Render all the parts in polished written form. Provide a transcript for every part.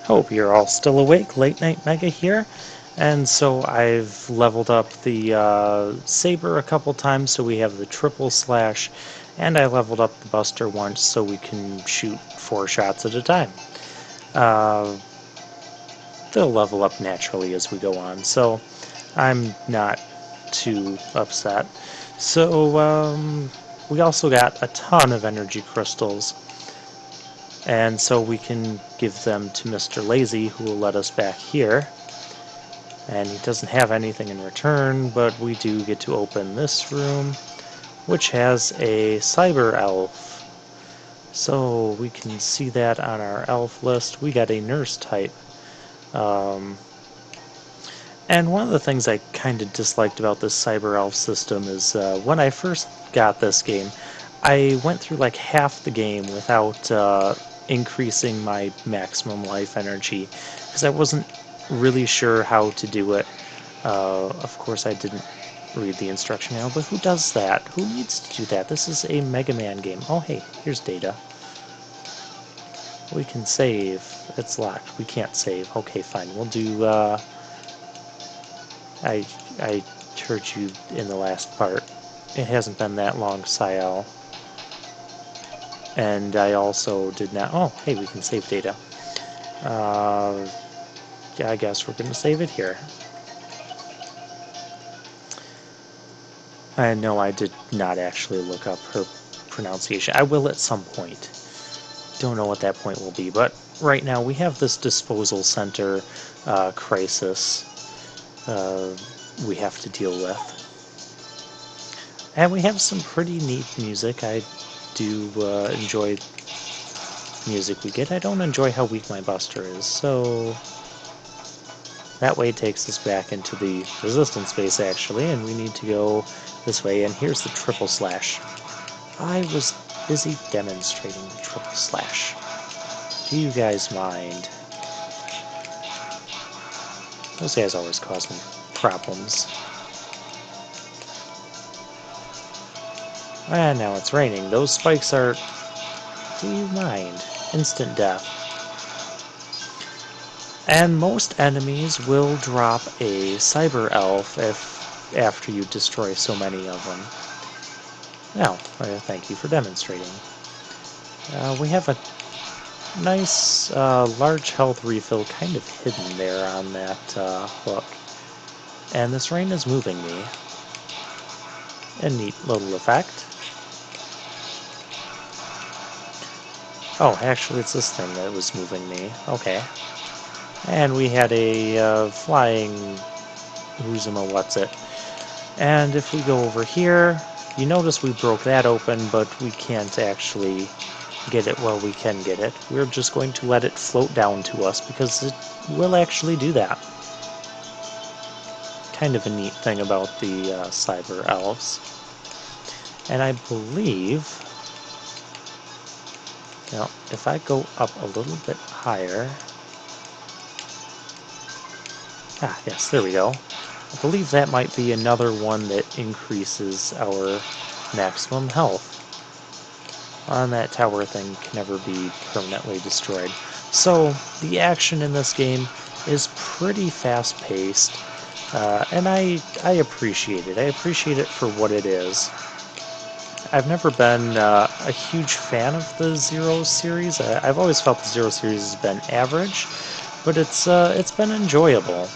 Hope you're all still awake. Late Night Mega here. And so I've leveled up the saber a couple times so we have the triple slash, and I leveled up the buster once so we can shoot 4 shots at a time. Uh, they'll level up naturally as we go on, so I'm not too upset. So we also got a ton of energy crystals, and so we can give them to Mr. Lazy, who will let us back here. And he doesn't have anything in return, but we do get to open this room, which has a cyber elf. So we can see that on our elf list. We got a nurse type. Um, and one of the things I kind of disliked about this cyber elf system is when I first got this game, I went through like half the game without increasing my maximum life energy because I wasn't really sure how to do it. Of course, I didn't read the instruction manual, but who does that? Who needs to do that? This is a Mega Man game. Oh, hey, here's data. We can save. It's locked. We can't save. Okay, fine. We'll do, I heard you in the last part. It hasn't been that long, Sayel. And I also did not... Oh, hey, we can save data. Yeah, I guess we're going to save it here. I know I did not actually look up her pronunciation. I will at some point. Don't know what that point will be, but right now we have this disposal center crisis we have to deal with. And we have some pretty neat music. I do enjoy music we get. I don't enjoy how weak my buster is, so that way takes us back into the resistance base, actually, and we need to go this way, and here's the triple slash. I was busy demonstrating the triple slash. Do you guys mind? Those guys always cause me problems. And now it's raining. Those spikes are... Do you mind? Instant death. And most enemies will drop a cyber elf after you destroy so many of them. Now, thank you for demonstrating. We have a nice large health refill kind of hidden there on that hook. And this rain is moving me. A neat little effect. Oh, actually it's this thing that was moving me. Okay. And we had a flying Uzuma what's-it. And if we go over here, you notice we broke that open, but we can't actually get it where we can get it. We're just going to let it float down to us because it will actually do that. Kind of a neat thing about the cyber elves. And I believe... Now, if I go up a little bit higher... Ah, yes, there we go. I believe that might be another one that increases our maximum health. And that tower thing can never be permanently destroyed. So, the action in this game is pretty fast-paced, and I appreciate it. I appreciate it for what it is. I've never been a huge fan of the Zero series. I've always felt the Zero series has been average, but it's been enjoyable.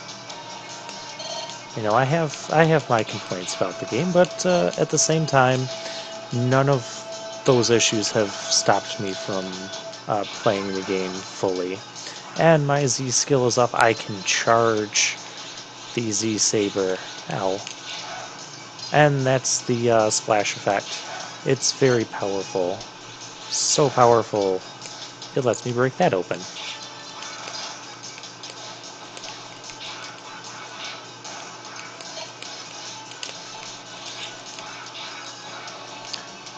You know, I have my complaints about the game, but at the same time, none of those issues have stopped me from playing the game fully. And my Z skill is up. I can charge the Z-saber. Ow. And that's the splash effect. It's very powerful. So powerful, it lets me break that open.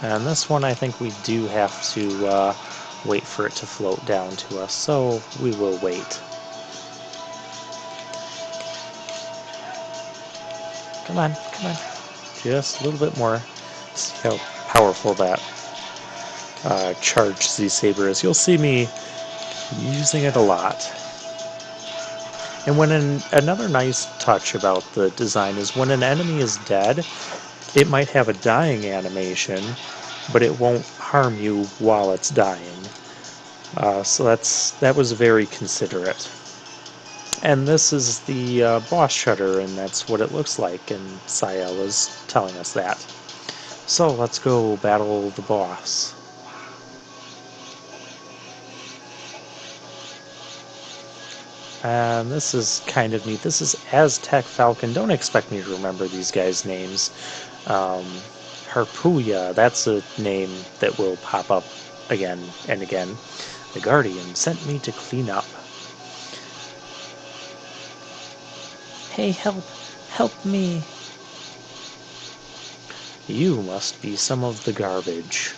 And this one, I think we do have to wait for it to float down to us, so we will wait. Come on, come on. Just a little bit more. See how powerful that charged Z-saber is. You'll see me using it a lot. And another nice touch about the design is when an enemy is dead, it might have a dying animation, but it won't harm you while it's dying. So that was very considerate. And this is the boss shutter, and that's what it looks like, and Saya was telling us that. So let's go battle the boss. And this is kind of neat. This is Aztec Falcon. Don't expect me to remember these guys' names. Um, Harpuya, that's a name that will pop up again and again. The Guardian sent me to clean up. Hey, help! Help me! You must be some of the garbage.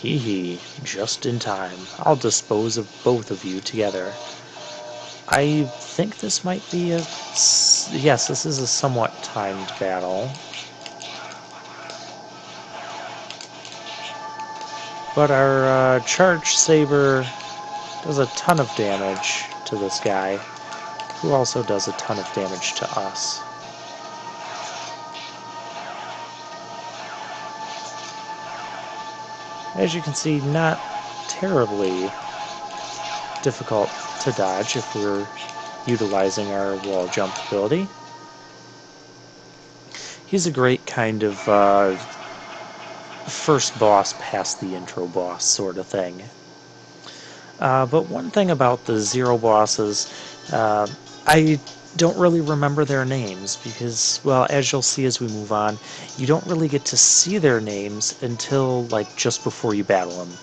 Hee hee, just in time. I'll dispose of both of you together. I think this might be a... Yes, this is a somewhat timed battle. But our charge saber does a ton of damage to this guy, who also does a ton of damage to us. As you can see, not terribly difficult to dodge if we're utilizing our wall jump ability. He's a great kind of first boss past the intro boss sort of thing. But one thing about the Zero bosses, I don't really remember their names because, well, as you'll see as we move on, you don't really get to see their names until, like, just before you battle them.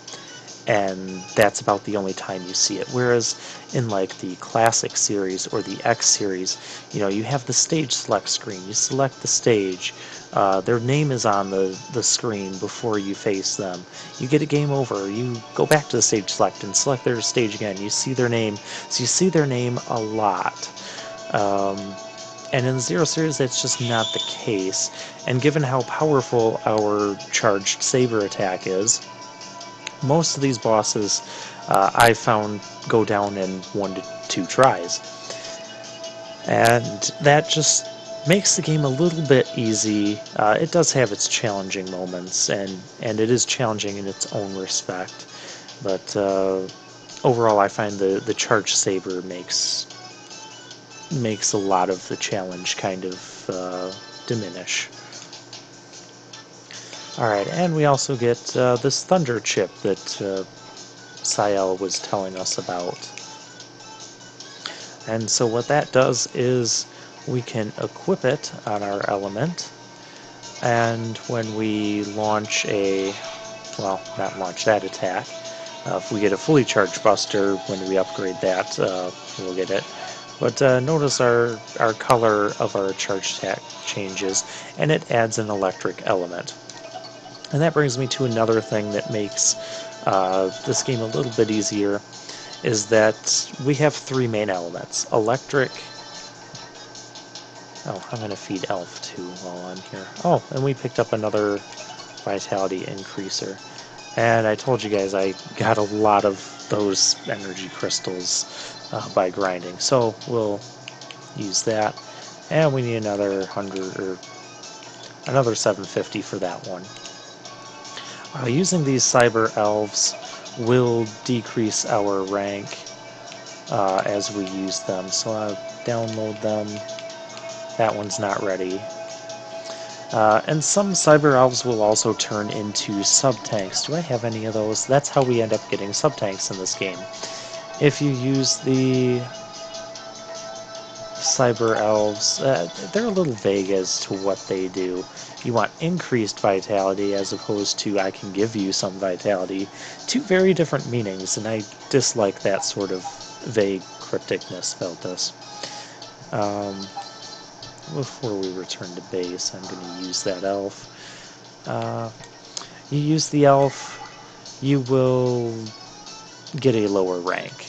And that's about the only time you see it. Whereas in, like, the Classic series or the X series, you know, you have the stage select screen. You select the stage. Their name is on the screen before you face them. You get a game over. You go back to the stage select and select their stage again. You see their name. So you see their name a lot. And in the Zero series, that's just not the case. And given how powerful our charged saber attack is, most of these bosses I found go down in 1 to 2 tries. And that just makes the game a little bit easy. It does have its challenging moments, and it is challenging in its own respect. But overall, I find the charge saber makes a lot of the challenge kind of diminish. Alright, and we also get this thunder chip that Sael was telling us about. And so what that does is we can equip it on our element, and when we launch a, well, not launch that attack, if we get a fully charged buster, when we upgrade that, we'll get it. But notice our color of our charge attack changes, and it adds an electric element. And that brings me to another thing that makes this game a little bit easier, is that we have 3 main elements. Electric... Oh, I'm going to feed Elf too while I'm here. Oh, and we picked up another vitality increaser. And I told you guys I got a lot of those energy crystals by grinding, so we'll use that. And we need another 100 or another 750 for that one. Using these cyber elves will decrease our rank as we use them, so I'll download them. That one's not ready. And some cyber elves will also turn into sub-tanks. Do I have any of those? That's how we end up getting sub-tanks in this game. If you use the cyber elves, they're a little vague as to what they do. You want increased vitality as opposed to I can give you some vitality. 2 very different meanings, and I dislike that sort of vague crypticness about this. Before we return to base, I'm going to use that elf. You use the elf, you will get a lower rank.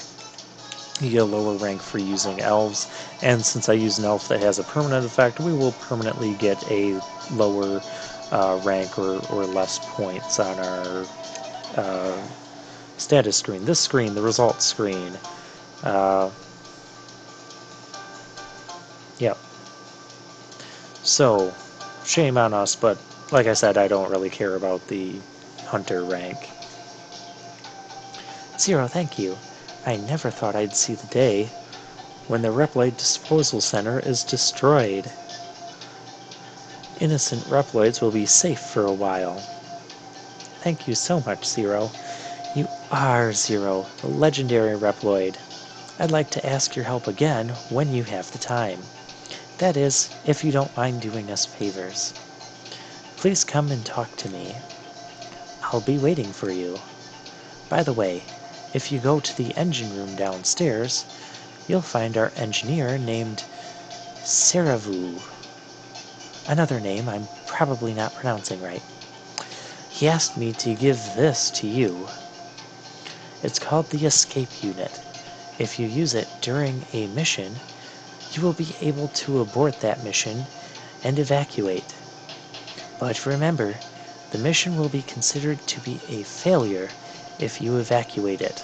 You get a lower rank for using elves, and since I use an elf that has a permanent effect, we will permanently get a lower rank or less points on our status screen. This screen, the results screen, Yep. So, shame on us, but like I said, I don't really care about the hunter rank. Zero, thank you. I never thought I'd see the day when the Reploid Disposal Center is destroyed. Innocent Reploids will be safe for a while. Thank you so much, Zero. You are Zero, the legendary Reploid. I'd like to ask your help again when you have the time. That is, if you don't mind doing us favors. Please come and talk to me. I'll be waiting for you. By the way, if you go to the engine room downstairs, you'll find our engineer named Saravu. Another name I'm probably not pronouncing right. He asked me to give this to you. It's called the Escape Unit. If you use it during a mission, you will be able to abort that mission and evacuate. But remember, the mission will be considered to be a failure if you evacuate it.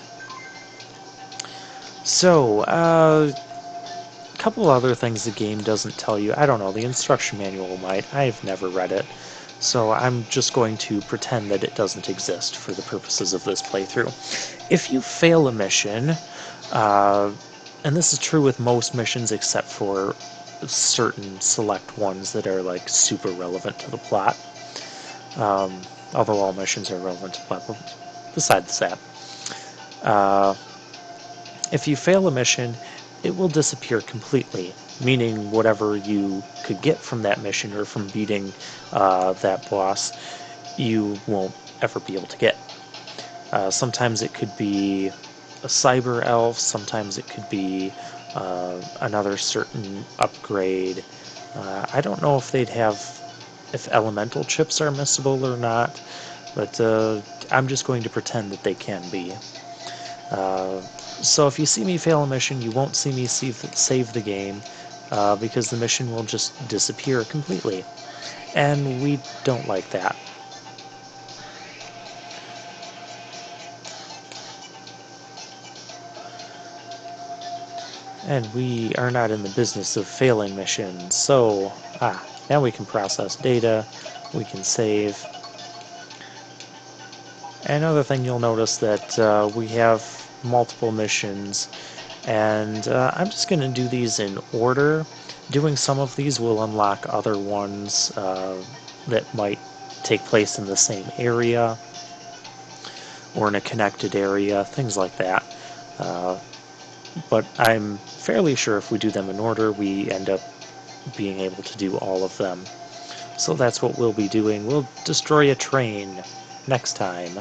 So, a couple other things the game doesn't tell you. I don't know, the instruction manual might. I've never read it. So I'm just going to pretend that it doesn't exist for the purposes of this playthrough. If you fail a mission, and this is true with most missions except for certain select ones that are like super relevant to the plot, although all missions are relevant to the plot, but besides that. If you fail a mission, it will disappear completely, meaning whatever you could get from that mission or from beating that boss, you won't ever be able to get. Sometimes it could be a cyber elf, sometimes it could be another certain upgrade. I don't know if they'd have, if elemental chips are missable or not, but I'm just going to pretend that they can be. So if you see me fail a mission, you won't see me save the game, because the mission will just disappear completely. And we don't like that. And we are not in the business of failing missions, so, now we can process data, we can save. Another thing you'll notice that we have multiple missions, and I'm just going to do these in order. Doing some of these will unlock other ones that might take place in the same area or in a connected area, things like that. But I'm fairly sure if we do them in order, we end up being able to do all of them. So that's what we'll be doing. We'll destroy a train next time.